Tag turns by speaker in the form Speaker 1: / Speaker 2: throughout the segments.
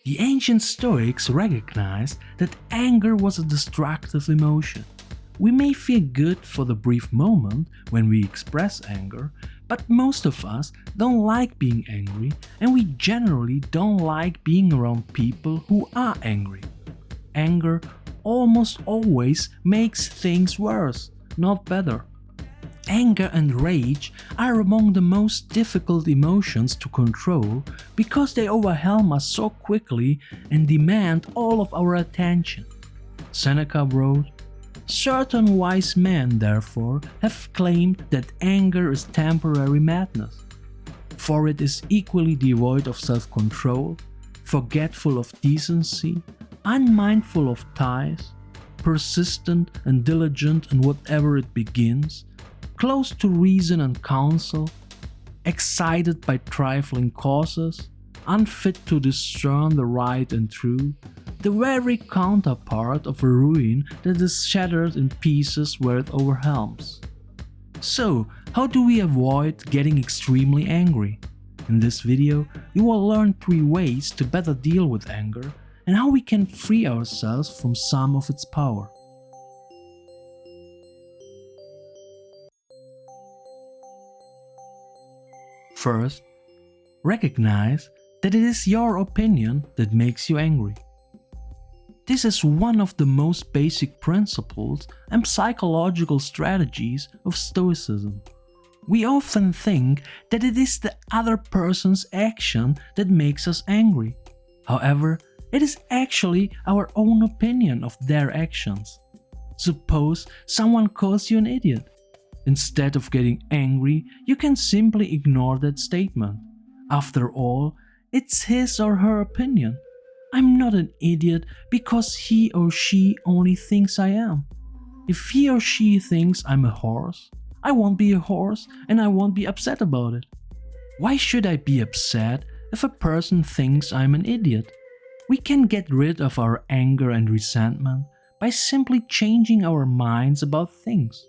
Speaker 1: The ancient Stoics recognized that anger was a destructive emotion. We may feel good for the brief moment when we express anger, but most of us don't like being angry, and we generally don't like being around people who are angry. Anger almost always makes things worse, not better. Anger and rage are among the most difficult emotions to control because they overwhelm us so quickly and demand all of our attention. Seneca wrote, "Certain wise men, therefore, have claimed that anger is temporary madness, for it is equally devoid of self-control, forgetful of decency, unmindful of ties, persistent and diligent in whatever it begins, close to reason and counsel, excited by trifling causes, unfit to discern the right and true, the very counterpart of a ruin that is shattered in pieces where it overwhelms." So, how do we avoid getting extremely angry? In this video, you will learn 3 ways to better deal with anger and how we can free ourselves from some of its power. First, recognize that it is your opinion that makes you angry. This is one of the most basic principles and psychological strategies of Stoicism. We often think that it is the other person's action that makes us angry. However, it is actually our own opinion of their actions. Suppose someone calls you an idiot. Instead of getting angry, you can simply ignore that statement. After all, it's his or her opinion. I'm not an idiot because he or she only thinks I am. If he or she thinks I'm a horse, I won't be a horse and I won't be upset about it. Why should I be upset if a person thinks I'm an idiot? We can get rid of our anger and resentment by simply changing our minds about things.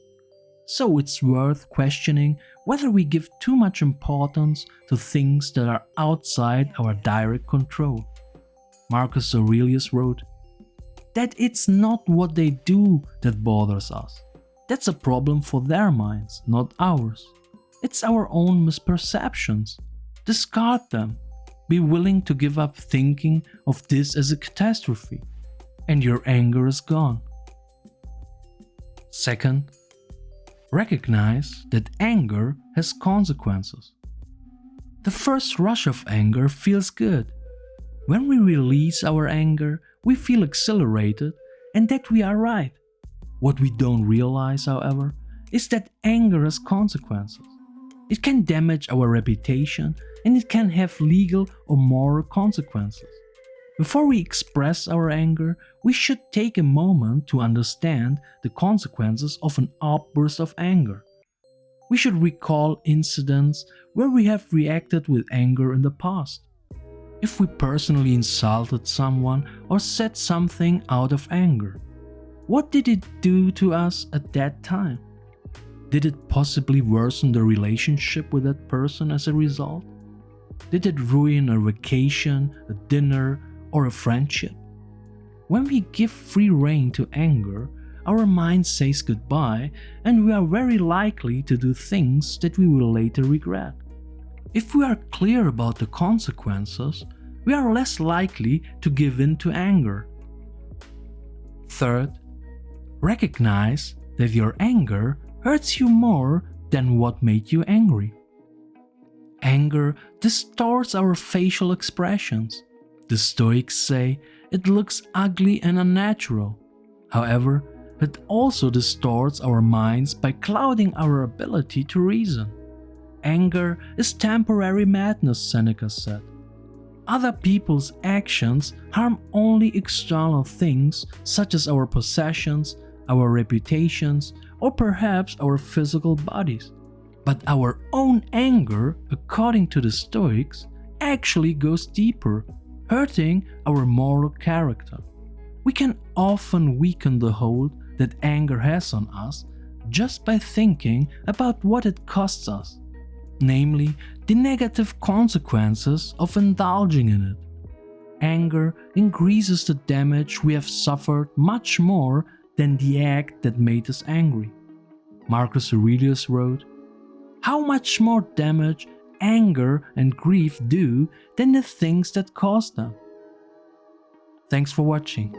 Speaker 1: So it's worth questioning whether we give too much importance to things that are outside our direct control. Marcus Aurelius wrote that it's not what they do that bothers us. That's a problem for their minds, not ours. It's our own misperceptions. Discard them. Be willing to give up thinking of this as a catastrophe, and your anger is gone. Second, recognize that anger has consequences. The first rush of anger feels good. When we release our anger, we feel exhilarated and that we are right. What we don't realize, however, is that anger has consequences. It can damage our reputation and it can have legal or moral consequences. Before we express our anger, we should take a moment to understand the consequences of an outburst of anger. We should recall incidents where we have reacted with anger in the past. If we personally insulted someone or said something out of anger, what did it do to us at that time? Did it possibly worsen the relationship with that person as a result? Did it ruin a vacation, a dinner, or a friendship? When we give free rein to anger, our mind says goodbye and we are very likely to do things that we will later regret. If we are clear about the consequences, we are less likely to give in to anger. Third, recognize that your anger hurts you more than what made you angry. Anger distorts our facial expressions. The Stoics say it looks ugly and unnatural. However, it also distorts our minds by clouding our ability to reason. Anger is temporary madness, Seneca said. Other people's actions harm only external things such as our possessions, our reputations, or perhaps our physical bodies. But our own anger, according to the Stoics, actually goes deeper, hurting our moral character. We can often weaken the hold that anger has on us just by thinking about what it costs us, namely the negative consequences of indulging in it. Anger increases the damage we have suffered much more than the act that made us angry. Marcus Aurelius wrote, "How much more damage anger and grief do than the things that cause them." Thanks for watching.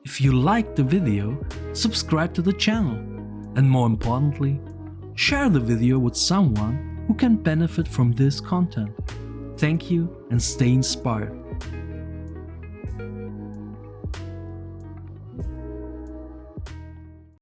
Speaker 1: If you liked the video, subscribe to the channel, and more importantly, share the video with someone who can benefit from this content. Thank you and stay inspired.